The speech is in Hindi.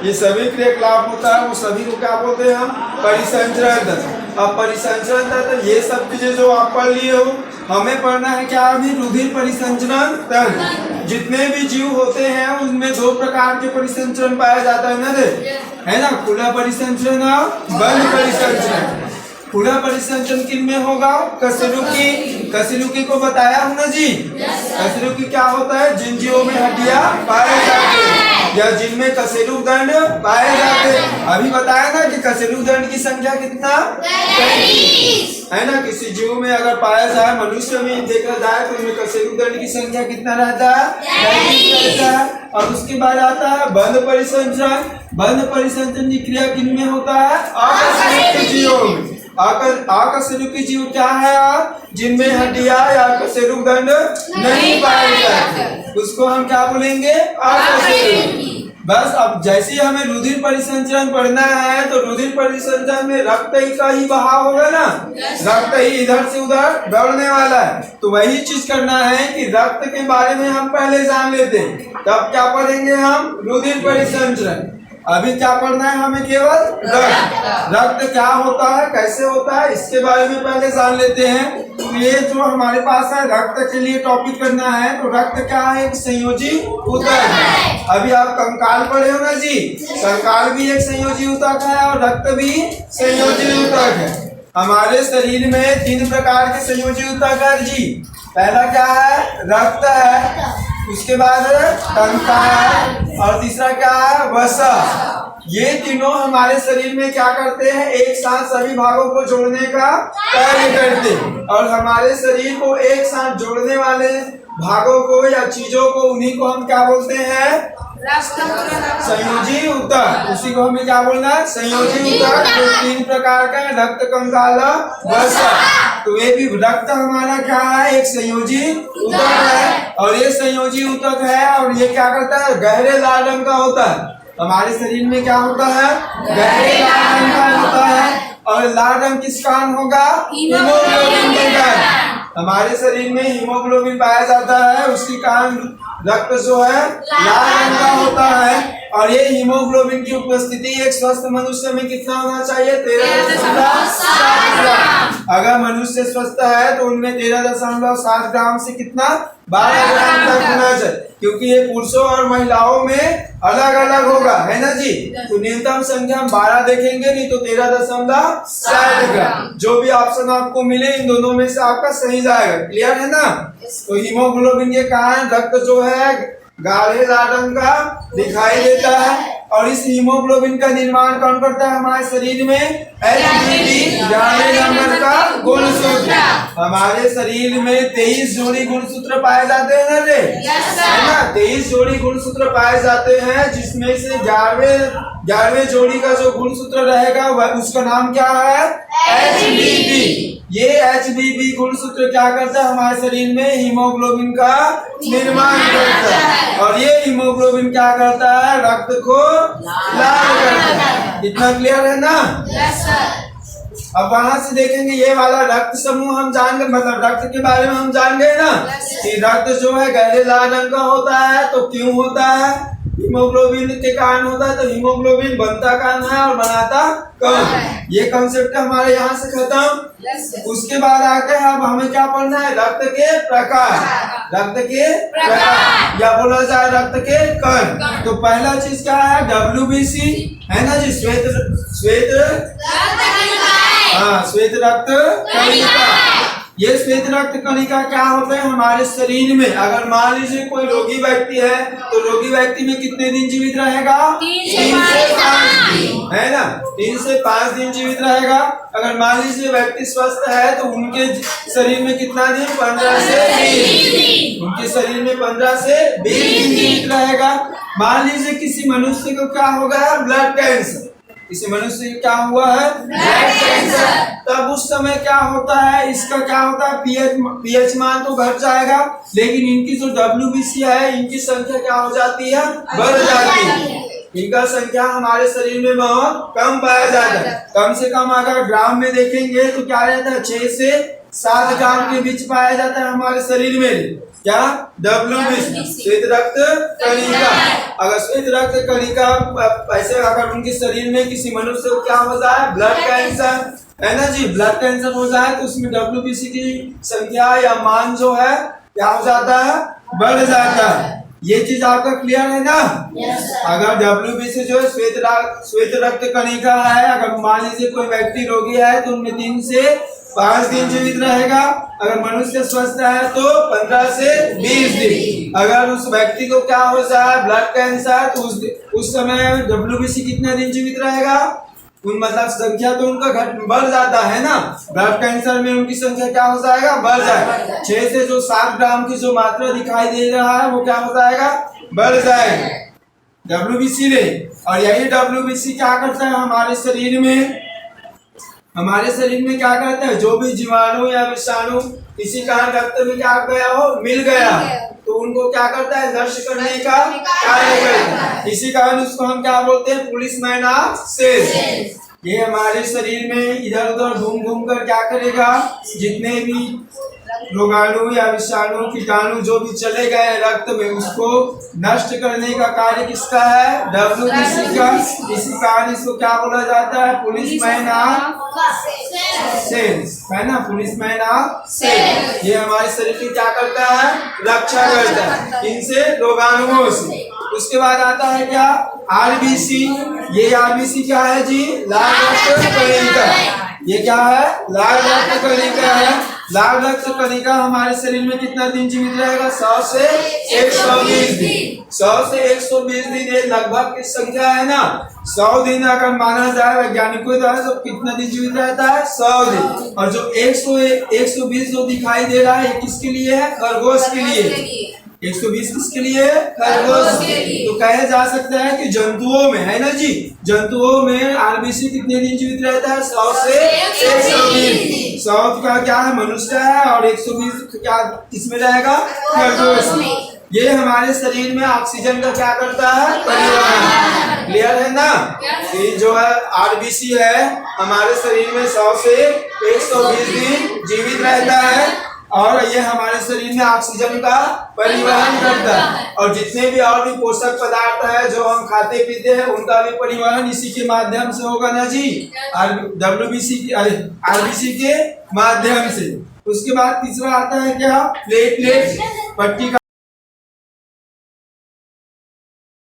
ये सभी क्रियाकलाप होता है वो सभी को क्या बोलते हैं हम? परिसंचरण तंत्र। अब परिसंचरण तंत्र ये सब चीजें जो आप पढ़ लिए हो, हमें पढ़ना है क्या? अभी रुधिर परिसंचरण तंत्र। जितने भी जीव होते हैं उनमें दो प्रकार के परिसंचरण पाया जाता है ना रे, है ना? खुला परिसंचरण और बंद परिसंचरण। खुला परिसंचरण किन में होगा? कशेरुकी। कशेरुकी को बताया हूं ना जी। कशेरुकी क्या होता है? जिन जीवों में हड्डियां पाए जाते हैं या जिनमें कशेरुक दंड पाए जाते हैं। अभी बताया ना कि कशेरुक दंड की संख्या कितना? 33 है ना। किसी जीव में अगर पाया जाए, मनुष्य में देखा जाए तो उनमें कशेरुक दंड की संख्या कितना रहता है? 33 रहता है। और उसके बाद आता है बंद परिसंचरण। बंद परिसंचरण की क्रिया किन में होता है? अकशेरुकी जीवों में। अकशेरुकी जीव क्या है? जिनमें हड्डियां या कशेरुक दंड नहीं पाए जाते, उसको हम क्या बोलेंगे? अकशेरुकी। बस अब जैसे हमें रुधिर परिसंचरण पढ़ना है तो रुधिर परिसंचरण में रक्त का ही बहाव होगा ना, रक्त ही इधर से उधर दौड़ने वाला है। तो वही चीज करना है कि रक्त के बारे में हम पहले जान लेते हैं, तब क्या पढ़ेंगे हम? रुधिर परिसंचरण। अभी क्या पढ़ना है हमें? केवल रक्त। रक्त क्या होता है, कैसे होता है, इसके बारे में पहले जान लेते हैं। तो ये जो हमारे पास है रक्त के लिए टॉपिक करना है, तो रक्त क्या है? एक संयोजी ऊतक है। अभी आप कंकाल पढ़े हो ना जी, कंकाल भी एक संयोजी ऊतक है और रक्त भी संयोजी ऊतक है। हमारे शरीर में 3 प्रकार के संयोजी ऊतक है जी। पहला क्या है? रक्त है, उसके बाद तंत्रिका है और तीसरा क्या है? वसा। ये तीनों हमारे शरीर में क्या करते हैं? एक साथ सभी भागों को जोड़ने का कार्य करते हैं। और हमारे शरीर को एक साथ जोड़ने वाले भागों को या चीजों को, उन्हीं को हम क्या बोलते हैं? संयोजी ऊतक। उसी को हमें क्या बोलना है? संयोजी ऊतक। जो 3 प्रकार का है, रक्त, कंकाल, वसा। तो ये भी रक्त हमारा क्या है? एक संयोजी ऊतक है। और ये संयोजी ऊतक है और ये क्या करता है? गहरे लाल रंग का होता है। हमारे शरीर में क्या होता है? गहरे लाल रंग का होता है। और लाल रंग किस कारण होगा? हीमोग्लोबिन के कारण। हमारे शरीर में हीमोग्लोबिन पाया जाता है, उसके कारण रक्त जो है लाल रंग का होता है। और ये हीमोग्लोबिन की उपस्थिति एक स्वस्थ मनुष्य में कितना होना चाहिए? 13.7 ग्राम। अगर मनुष्य स्वस्थ है तो उनमें 13.7 ग्राम से कितना? 12 ग्राम तक होना चाहिए, क्योंकि ये पुरुषों और महिलाओं में अलग अलग होगा, है ना जी। तो न्यूनतम संख्या हम 12 देखेंगे, नहीं तो 13.7 ग्राम। जो भी ऑप्शन आपको मिले इन दोनों में से आपका सही जाएगा। क्लियर है ना? तो हीमोग्लोबिन के कारण रक्त जो है गाढ़े लाल रंग का दिखाई देता है। और इस हीमोग्लोबिन का निर्माण कौन करता है हमारे शरीर में? HBD गाढ़े नंबर का गुणसूत्र। हमारे शरीर में 23 जोड़ी गुणसूत्र पाए जाते हैं ना रे, है ना? 23 जोड़ी गुणसूत्र पाए जाते हैं, जिसमें से 11वें जोड़ी का जो गुणसूत्र रहेगा वह उसका नाम क्या है? HBB। ये HBB गुणसूत्र क्या करता है? हमारे शरीर में हीमोग्लोबिन का निर्माण करता है। और ये हीमोग्लोबिन क्या करता है? रक्त को लाल करता है। इतना क्लियर है ना? Yes sir. अब वहां से देखेंगे ये वाला रक्त समूह हम जान गए, मतलब रक्त के बारे में हम जान गए ना कि रक्त जो है गहरे लाल रंग का होता है। तो क्यों होता है? हीमोग्लोबिन के कारण होता है। तो हीमोग्लोबिन बनता कम है और बनाता कम। ये कंसेप्ट हमारे यहाँ से खत्म। उसके बाद आगे अब हमें क्या पढ़ना है? रक्त के प्रकार। रक्त के प्रकार या बोला जाए रक्त के कण। तो पहला चीज क्या है? WBC, है ना जी? श्वेत रक्त कणिका। ये श्वेत रक्त कणिका क्या होते हैं हमारे शरीर में? अगर मान लीजिए कोई रोगी व्यक्ति है तो रोगी व्यक्ति में कितने दिन जीवित रहेगा? 3 से 5 दिन, है ना? 3 से 5 दिन जीवित रहेगा। अगर मान लीजिए व्यक्ति स्वस्थ है तो उनके शरीर में कितना दिन? 15 से 20 दिन। उनके शरीर में 15 से 20 दिन जीवित रहेगा। मान लीजिए किसी मनुष्य को क्या होगा? Blood cancer. किसी मनुष्य को क्या हुआ है? Blood cancer. तब उस समय क्या होता है? इसका क्या होता है? पीएच मान तो घट जाएगा, लेकिन इनकी जो WBC है इनकी संख्या क्या हो जाती है? बढ़ जाती है। इनका संख्या हमारे शरीर में बहुत कम पाया जाता है। कम से कम अगर ग्राम में देखेंगे तो क्या रहता है? 6 से 7 ग्राम के बीच पाया जाता है हमारे शरीर में। क्या WBC श्वेत रक्त कणिका। अगर श्वेत रक्त कणिका ऐसे अगर उनके शरीर में किसी मनुष्य को क्या हो जाए, ब्लड कैंसर है ना जी, ब्लड कैंसर हो जाए तो उसमें WBC की संख्या या मान जो है क्या हो जाता है, बढ़ जाता है। ये चीज आपका क्लियर है ना। अगर WBC जो है श्वेत रक्त कणिका है, अगर मान लीजिए कोई व्यक्ति रोगी है तो उनमें 3 से 5 दिन जीवित रहेगा। अगर मनुष्य स्वस्थ है तो 15 से 20 दिन। अगर उस व्यक्ति को क्या हो जाए, ब्लड कैंसर, तो उस समय WBC कितने दिन जीवित रहेगा, उन मतलब संख्या तो उनका बढ़ जाता है ना। ब्लड कैंसर में उनकी संख्या क्या हो जाएगा, बढ़ जाएगा। 6 से जो 7 ग्राम की जो मात्रा दिखाई दे रहा है वो क्या हो जाएगा, बढ़ जाएगा WBC में। और यही WBC क्या करता है हमारे शरीर में क्या करता है, जो भी जीवाणु या विषाणु किसी कारण रक्त में क्या गया हो, मिल गया तो उनको क्या करता है, नष्ट करने का कार्य करता है। इसी कारण उसको हम क्या बोलते हैं, पुलिसमैन ऑफ सेल्स। ये हमारे शरीर में इधर उधर घूम घूम कर क्या करेगा, जितने भी रोगाणु या विषाणु कीटाणु जो भी चले गए रक्त में उसको नष्ट करने का कार्य किसका है, WBC का। इसी कारण इसको क्या बोला जाता है, पुलिसमैन ऑफ सेल्स, है ना, पुलिसमैन ऑफ सेल्स। ये हमारे शरीर की क्या करता है, रक्षा करता है इनसे, रोगाणुओं से। उसके बाद आता है क्या, RBC। ये RBC क्या है जी, लाल रक्त कणिका। ये क्या है, लाल रक्त कणिका है। लाल रक्त कणिका हमारे शरीर में कितना दिन जीवित रहेगा, 100 से 120 दिन। 100 से 120 दिन ये लगभग की संख्या है ना। 100 दिन अगर माना जाए वैज्ञानिकों द्वारा तो कितना दिन जीवित रहता है, 100 दिन। और जो 120 जो दिखाई दे रहा है ये किसके लिए है, खरगोश के लिए। 120 किसके लिए, खरगोश। तो कहा जा सकता है कि जंतुओं में, है ना जी, जंतुओं में RBC कितने दिन जीवित रहता है, 100 से 120। 100 का क्या है, मनुष्य है, और 120 क्या किसमें रहेगा, खरगोश में। ये हमारे शरीर में ऑक्सीजन का क्या करता है, परिवहन। क्लियर है ना। ये जो है RBC है हमारे शरीर में 100 से 120 दिन जीवित रहता है और ये हमारे शरीर में ऑक्सीजन का परिवहन करता है। और जितने भी और भी पोषक पदार्थ है जो हम खाते पीते हैं उनका भी परिवहन इसी के माध्यम से होगा ना जी, RBC के माध्यम से। उसके बाद तीसरा आता है क्या, प्लेटलेट, पट्टी का